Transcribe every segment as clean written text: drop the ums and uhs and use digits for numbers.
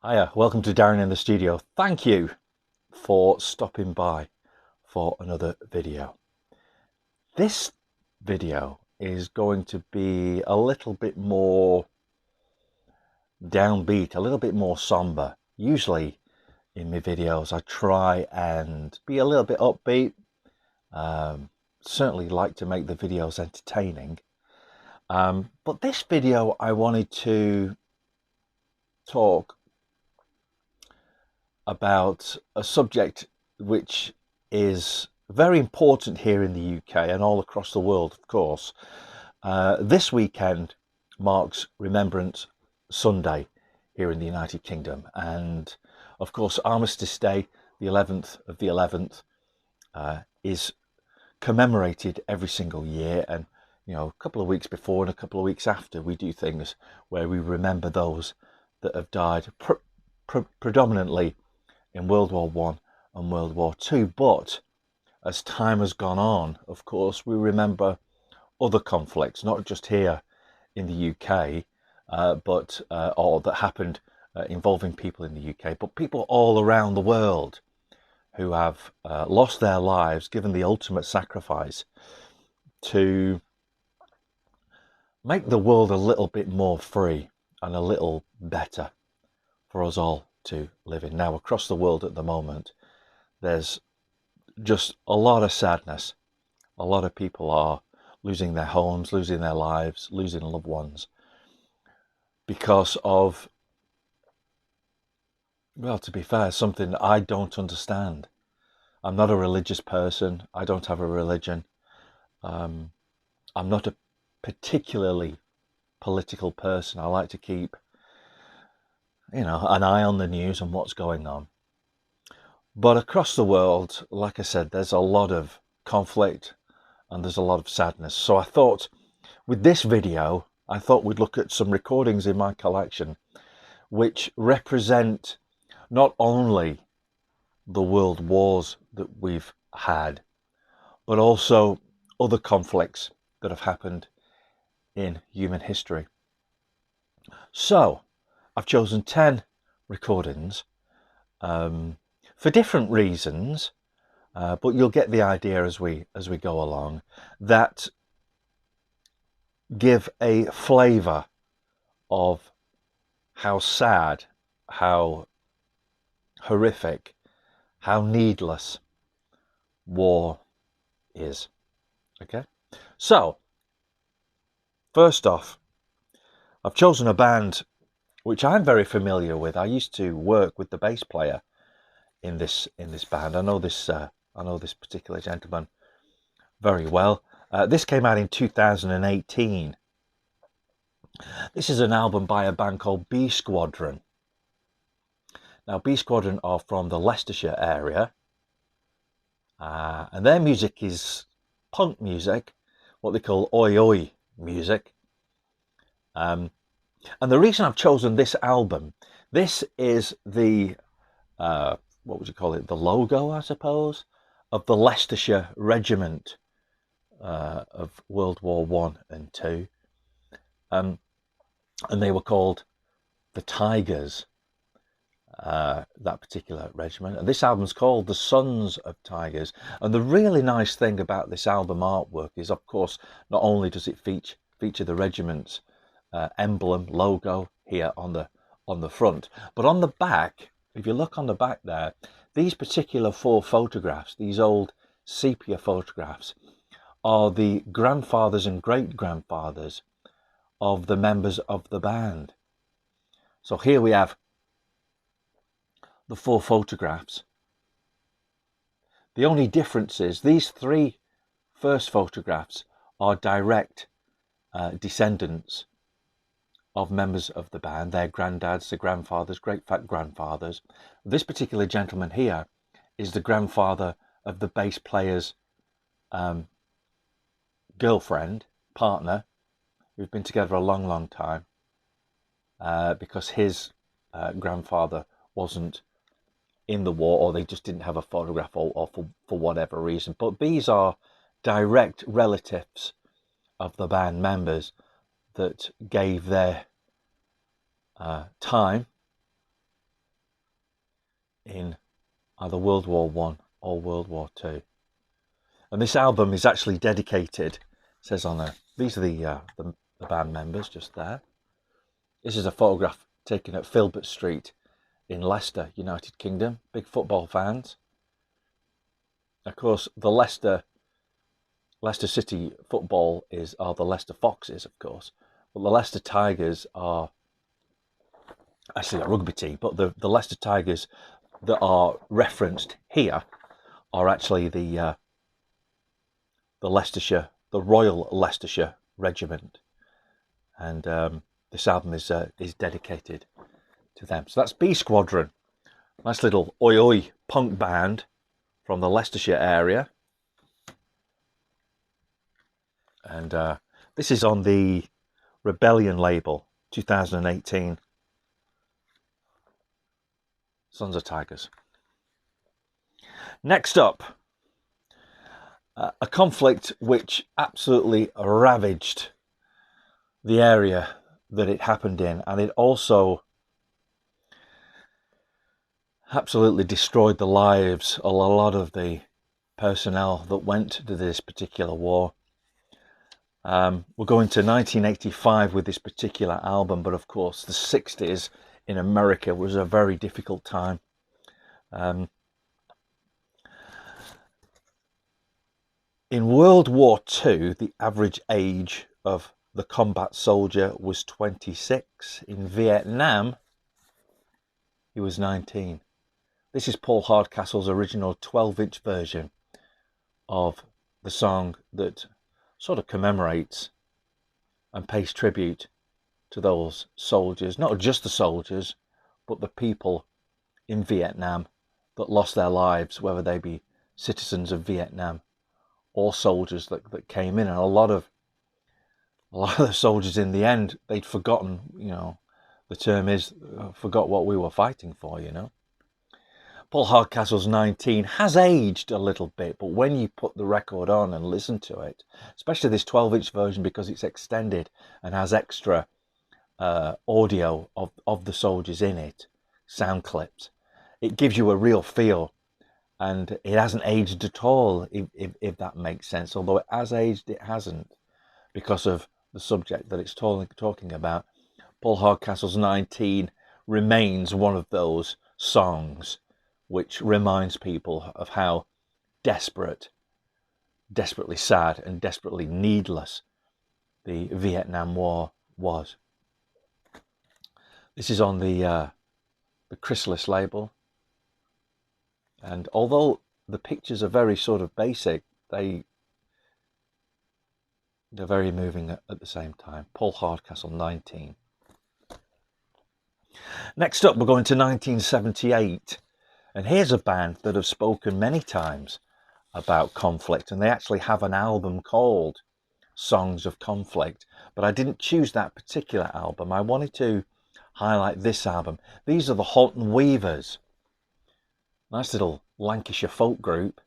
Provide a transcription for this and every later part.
Hiya, welcome to Darren in the studio. Thank you for stopping by for another video. This video is going to be a little bit more downbeat, a little bit more somber. Usually in my videos I try and be a little bit upbeat. Certainly like to make the videos entertaining. But this video I wanted to talk about a subject which is very important here in the UK and all across the world, of course. This weekend marks Remembrance Sunday here in the United Kingdom, and of course Armistice Day, the 11th of the 11th, is commemorated every single year. And a couple of weeks before and a couple of weeks after, we do things where we remember those that have died predominantly in World War One and World War Two. But as time has gone on, of course, we remember other conflicts, not just here in the UK, but or that happened involving people in the UK, but people all around the world who have lost their lives, given the ultimate sacrifice to make the world a little bit more free and a little better for us all to live in. Now, across the world at the moment, there's just a lot of sadness. A lot of people are losing their homes, losing their lives, losing loved ones because of, well, to be fair, something I don't understand. I'm not a religious person. I don't have a religion. I'm not a particularly political person. I like to keep an eye on the news and what's going on. But across the world, like I said, there's a lot of conflict and there's a lot of sadness. So I thought with this video, I thought we'd look at some recordings in my collection which represent not only the world wars that we've had, but also other conflicts that have happened in human history. So I've chosen 10 recordings for different reasons, but you'll get the idea as we go along, that give a flavour of how sad, how horrific, how needless war is. Okay, so first off, I've chosen a band which I'm very familiar with. I used to work with the bass player in this band. I know this particular gentleman very well. This came out in 2018. This is an album by a band called B Squadron. Now, B Squadron are from the Leicestershire area, and their music is punk music, what they call oi oi music. And the reason I've chosen this album, this is the what would you call it? The logo, I suppose, of the Leicestershire Regiment of World War One and Two, and they were called the Tigers. That particular regiment, and this album's called The Sons of Tigers. And the really nice thing about this album artwork is, of course, not only does it feature the regiment's emblem logo here on the front, but on the back, if you look on the back there, these particular 4 photographs, these old sepia photographs, are the grandfathers and great grandfathers of the members of the band. So here we have the 4 photographs. The only difference is these 3 first photographs are direct descendants of members of the band, their granddads, their grandfathers, great fat grandfathers. This particular gentleman here is the grandfather of the bass player's girlfriend, partner, who've been together a long time, because his grandfather wasn't in the war, or they just didn't have a photograph, or for whatever reason. But these are direct relatives of the band members that gave their time in either World War One or World War Two. And this album is actually dedicated, it says on there, these are the band members just there. This is a photograph taken at Filbert Street in Leicester, United Kingdom. Big football fans. Of course, the Leicester City football are the Leicester Foxes, of course. But the Leicester Tigers are actually a rugby team, but the Leicester Tigers that are referenced here are actually the Leicestershire, the Royal Leicestershire Regiment, and this album is dedicated to them. So that's B Squadron, nice little oi oi punk band from the Leicestershire area, and this is on the Rebellion label, 2018. Sons of Tigers. Next up, a conflict which absolutely ravaged the area that it happened in, and it also absolutely destroyed the lives of a lot of the personnel that went to this particular war. We're going to 1985 with this particular album, but of course the 60s in America was a very difficult time. In World War II, the average age of the combat soldier was 26. In Vietnam, he was 19. This is Paul Hardcastle's original 12-inch version of the song that sort of commemorates and pays tribute to those soldiers, not just the soldiers, but the people in Vietnam that lost their lives, whether they be citizens of Vietnam or soldiers that came in. And a lot of the soldiers in the end, they'd forgotten, the term is, forgot what we were fighting for, Paul Hardcastle's 19 has aged a little bit, but when you put the record on and listen to it, especially this 12-inch version, because it's extended and has extra audio of the soldiers in it, sound clips, it gives you a real feel, and it hasn't aged at all, if that makes sense. Although it has aged, it hasn't, because of the subject that it's talking about. Paul Hardcastle's 19 remains one of those songs which reminds people of how desperately sad and desperately needless the Vietnam War was. This is on the Chrysalis label, and although the pictures are very sort of basic, they're very moving at the same time. Paul Hardcastle, 19. Next up, we're going to 1978. And here's a band that have spoken many times about conflict, and they actually have an album called Songs of Conflict. But I didn't choose that particular album. I wanted to highlight this album. These are the Halton Weavers. Nice little Lancashire folk group.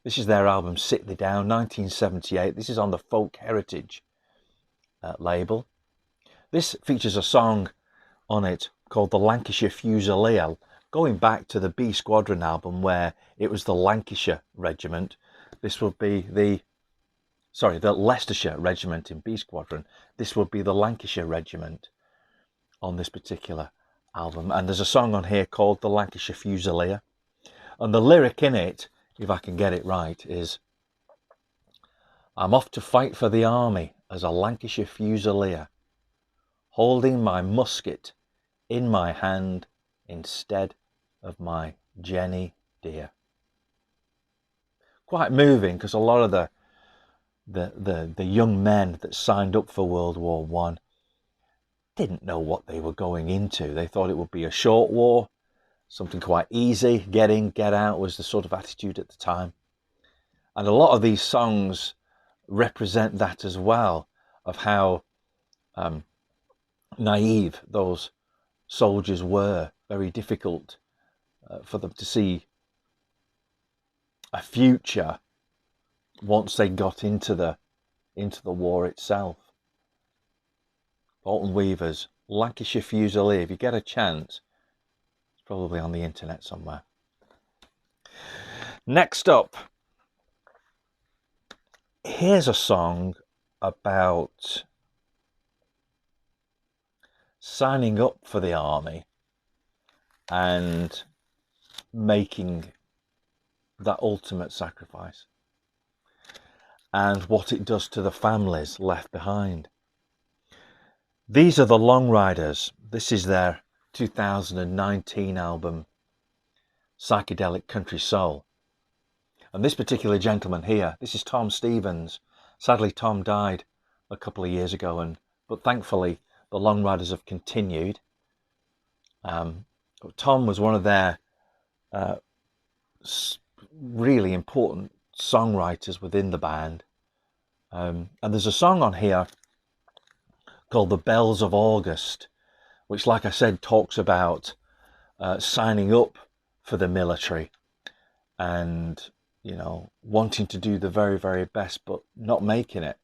This is their album Sit Thee Down, 1978. This is on the Folk Heritage label. This features a song on it called the Lancashire Fusilier, going back to the B Squadron album where it was the Lancashire Regiment. This would be the Leicestershire Regiment in B Squadron. This would be the Lancashire Regiment on this particular album. And there's a song on here called the Lancashire Fusilier. And the lyric in it, if I can get it right, is, I'm off to fight for the army as a Lancashire Fusilier, holding my musket in my hand instead of my Jenny dear. Quite moving, because a lot of the young men that signed up for World War One didn't know what they were going into. They thought it would be a short war, something quite easy, get in, get out was the sort of attitude at the time. And a lot of these songs represent that as well, of how naive those soldiers were. Very difficult for them to see a future once they got into the war itself. Halton Weavers, Lancashire Fusilier. If you get a chance, probably on the internet somewhere. Next up, here's a song about signing up for the army and making that ultimate sacrifice and what it does to the families left behind. These are the Long Riders. This is their 2019 album, Psychedelic Country Soul. And this particular gentleman here, this is Tom Stevens. Sadly, Tom died a couple of years ago, but thankfully the Long Riders have continued. Tom was one of their really important songwriters within the band. And there's a song on here called The Bells of August, which, like I said, talks about signing up for the military and, you know, wanting to do the very, very best, but not making it,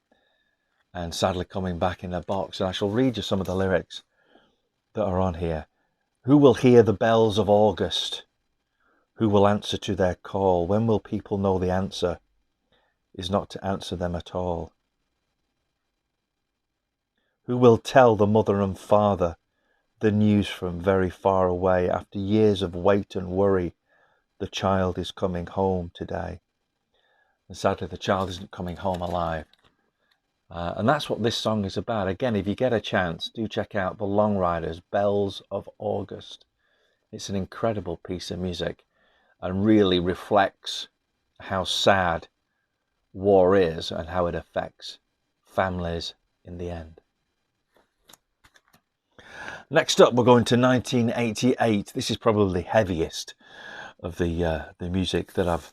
and sadly coming back in a box. And I shall read you some of the lyrics that are on here. Who will hear the bells of August? Who will answer to their call? When will people know the answer is not to answer them at all? Who will tell the mother and father the news from very far away? After years of wait and worry, the child is coming home today. And sadly, the child isn't coming home alive. And that's what this song is about. Again, if you get a chance, do check out the Long Riders, Bells of August. It's an incredible piece of music and really reflects how sad war is and how it affects families in the end. Next up, we're going to 1988. This is probably the heaviest of the music that I've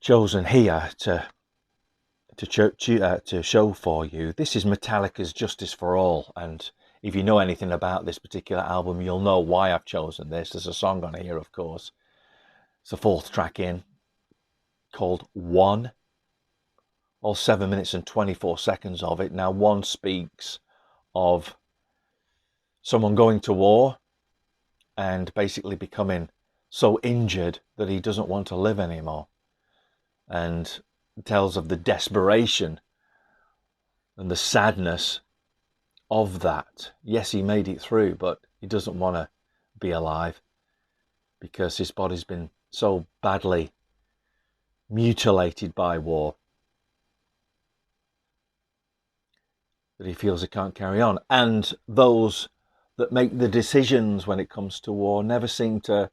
chosen here to show for you. This is Metallica's Justice for All, and if you know anything about this particular album, you'll know why I've chosen this. There's a song on here, of course. It's the fourth track in, called One. All 7 minutes and 24 seconds of it. Now, One speaks of someone going to war and basically becoming so injured that he doesn't want to live anymore, and tells of the desperation and the sadness of that. Yes, he made it through, but he doesn't want to be alive because his body's been so badly mutilated by war that he feels he can't carry on. And those that make the decisions when it comes to war never seem to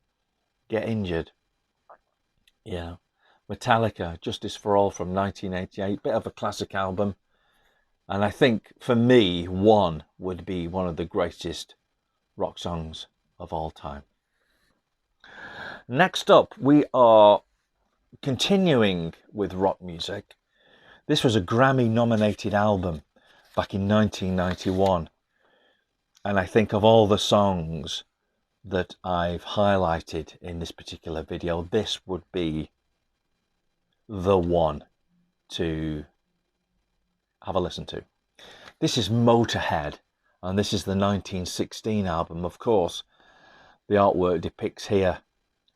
get injured. Yeah. Metallica, Justice for All from 1988, bit of a classic album. And I think for me, One would be one of the greatest rock songs of all time. Next up, we are continuing with rock music. This was a Grammy nominated album back in 1991. And I think of all the songs that I've highlighted in this particular video, this would be the one to have a listen to. This is Motorhead, and this is the 1916 album. Of course, the artwork depicts here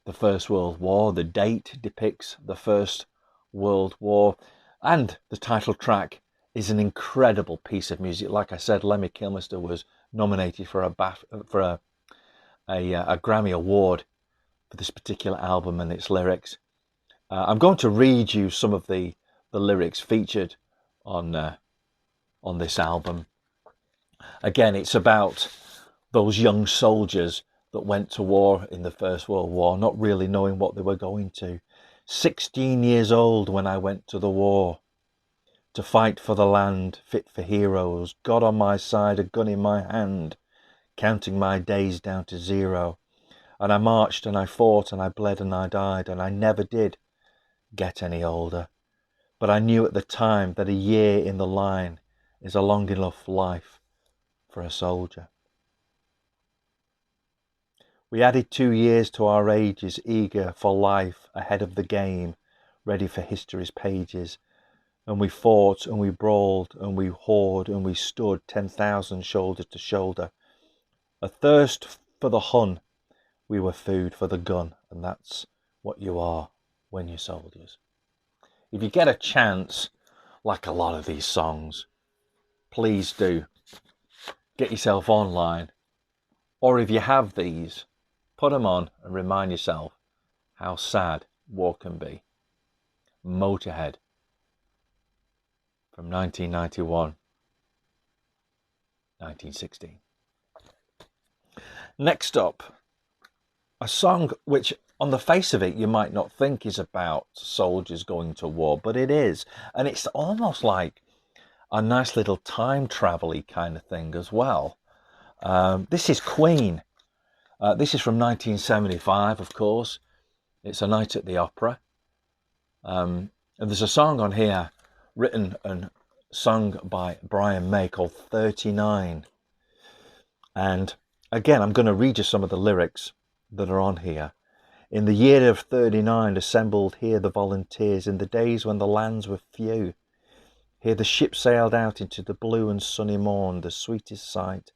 the First World War. The date depicts the First World War, and the title track is an incredible piece of music. Like I said, Lemmy Kilmister was nominated for a Grammy Award for this particular album and its lyrics. I'm going to read you some of the lyrics featured on this album. Again, it's about those young soldiers that went to war in the First World War, not really knowing what they were going to. 16 years old when I went to the war, to fight for the land, fit for heroes. God on my side, a gun in my hand, counting my days down to zero. And I marched and I fought and I bled and I died, and I never did get any older. But I knew at the time that a year in the line is a long enough life for a soldier. We added 2 years to our ages, eager for life, ahead of the game, ready for history's pages. And we fought and we brawled and we hawed and we stood 10,000 shoulder to shoulder. A thirst for the Hun We were food for the gun, and that's what you are when you're soldiers. If you get a chance, like a lot of these songs, please do get yourself online, or if you have these, put them on and remind yourself how sad war can be. Motorhead from 1991, 1916. Next up, a song which on the face of it you might not think is about soldiers going to war, but it is. And it's almost like a nice little time travel-y kind of thing as well. This is Queen. This is from 1975, of course. It's A Night at the Opera. And there's a song on here written and sung by Brian May called 39. And again, I'm going to read you some of the lyrics that are on here. In the year of 39 assembled here the volunteers, in the days when the lands were few. Here the ship sailed out into the blue and sunny morn, the sweetest sight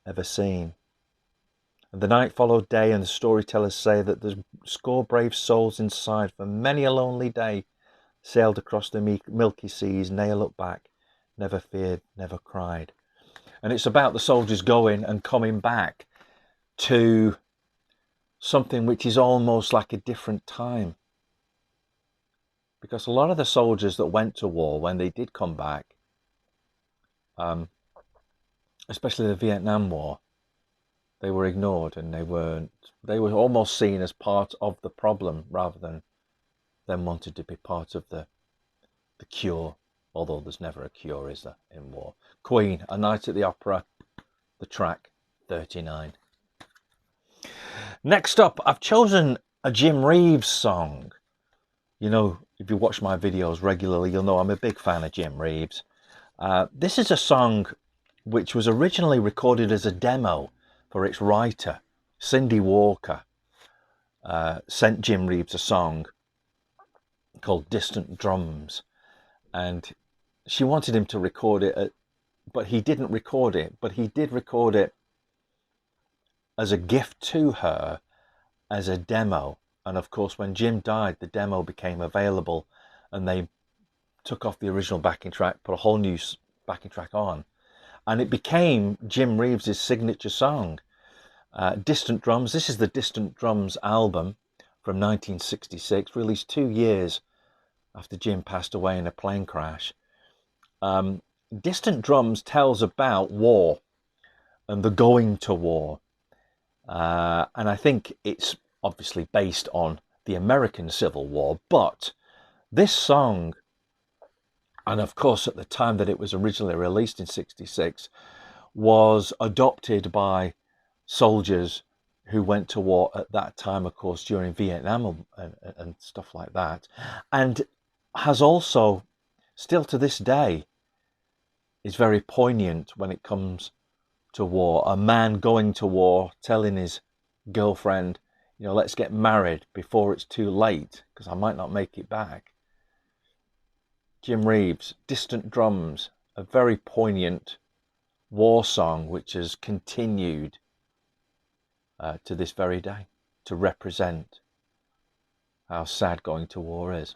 ever seen. And the night followed day, and the storytellers say that the score brave souls inside for many a lonely day sailed across the milky seas, ne'er looked back, never feared, never cried. And it's about the soldiers going and coming back to something which is almost like a different time. Because a lot of the soldiers that went to war, when they did come back, especially the Vietnam War, they were ignored, and they were almost seen as part of the problem rather than them wanted to be part of the cure, although there's never a cure, is there, in war. Queen, A Night at the Opera, the track 39. Next up, I've chosen a Jim Reeves song. You know, if you watch my videos regularly, you'll know I'm a big fan of Jim Reeves. This is a song which was originally recorded as a demo for its writer, Cindy Walker. Sent Jim Reeves a song called Distant Drums, and she wanted him to record it, but he didn't record it, but he did record it as a gift to her as a demo. And of course, when Jim died, the demo became available, and they took off the original backing track, put a whole new backing track on, and it became Jim Reeves' signature song. Distant Drums. This is the Distant Drums album from 1966, released 2 years after Jim passed away in a plane crash. Distant Drums tells about war and the going to war. And I think it's obviously based on the American Civil War, but this song, and of course at the time that it was originally released in 66, was adopted by soldiers who went to war at that time, of course, during Vietnam and stuff like that, and has also, still to this day, is very poignant when it comes to war. A man going to war, telling his girlfriend, you know, let's get married before it's too late, because I might not make it back. Jim Reeves, Distant Drums, a very poignant war song which has continued to this very day to represent how sad going to war is.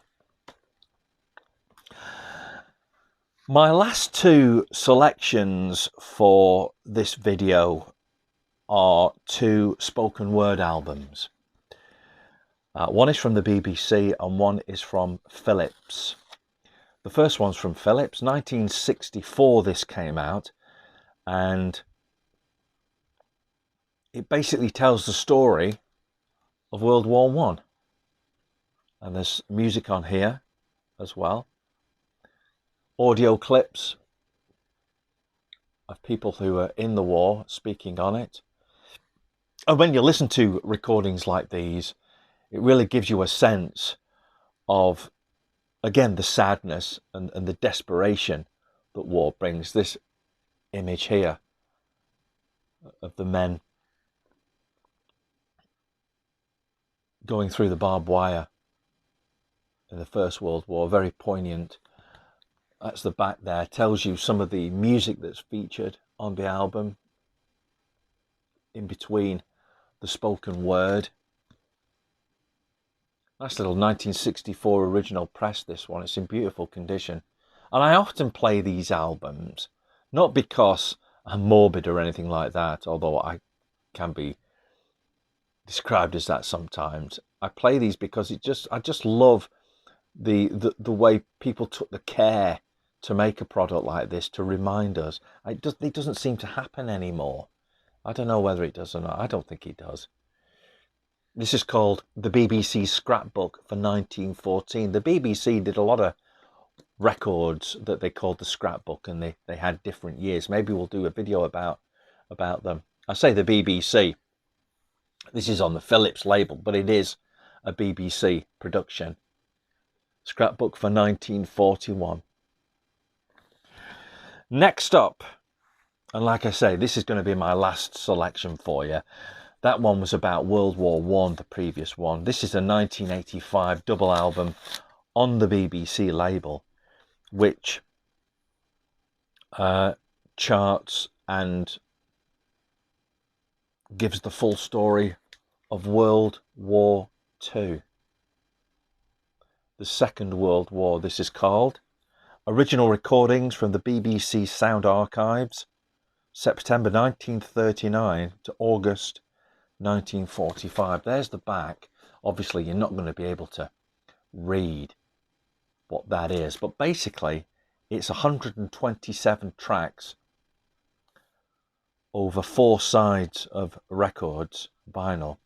My last two selections for this video are two spoken word albums. One is from the BBC and one is from Philips. The first one's from Philips, 1964 this came out, and it basically tells the story of World War One. And there's music on here as well. Audio clips of people who were in the war speaking on it. And when you listen to recordings like these, it really gives you a sense of, again, the sadness and the desperation that war brings. This image here of the men going through the barbed wire in the First World War, very poignant. That's the back there, tells you some of the music that's featured on the album. In between the spoken word. Nice little 1964 original press, this one. It's in beautiful condition. And I often play these albums, not because I'm morbid or anything like that, although I can be described as that sometimes. I play these because I just love the way people took the care to make a product like this to remind us. It doesn't seem to happen anymore. I don't know whether it does or not. I don't think it does. This is called the BBC Scrapbook for 1914. The BBC did a lot of records that they called the Scrapbook, and they had different years. Maybe we'll do a video about them. I say the BBC. This is on the Philips label, but it is a BBC production. Scrapbook for 1941. Next up, and like I say, this is going to be my last selection for you. That one was about World War I, the previous one. This is a 1985 double album on the BBC label, which charts and gives the full story of World War II. The Second World War, this is called. Original recordings from the BBC Sound Archives, September 1939 to August 1945. There's the back. Obviously, you're not going to be able to read what that is, but basically, it's 127 tracks over 4 sides of records, vinyl,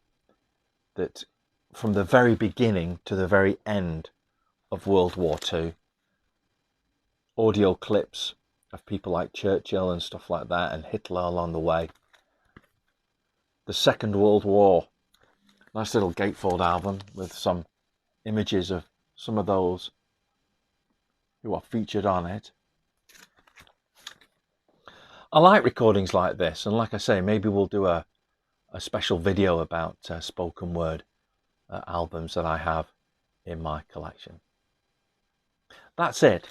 that from the very beginning to the very end of World War II. Audio clips of people like Churchill and stuff like that, and Hitler along the way. The Second World War. Nice little gatefold album with some images of some of those who are featured on it. I like recordings like this, and like I say, maybe we'll do a special video about spoken word albums that I have in my collection. That's it.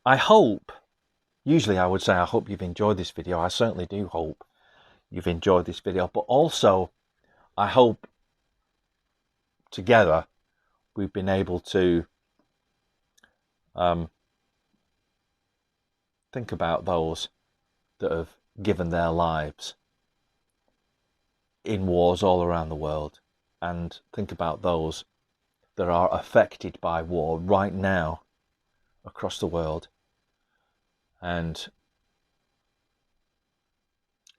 I hope, usually I would say I hope you've enjoyed this video. I certainly do hope you've enjoyed this video, but also I hope together we've been able to think about those that have given their lives in wars all around the world, and think about those that are affected by war right now across the world, and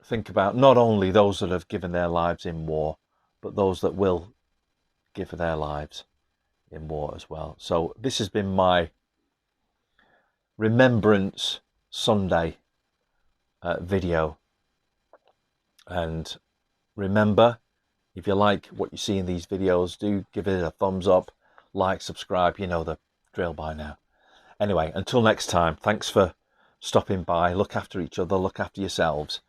think about not only those that have given their lives in war, but those that will give their lives in war as well. So this has been my Remembrance Sunday video, and remember, if you like what you see in these videos, do give it a thumbs up, like, subscribe, you know the drill by now. Anyway, until next time, thanks for stopping by. Look after each other, look after yourselves,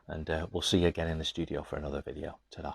and we'll see you again in the studio for another video. Ta-da.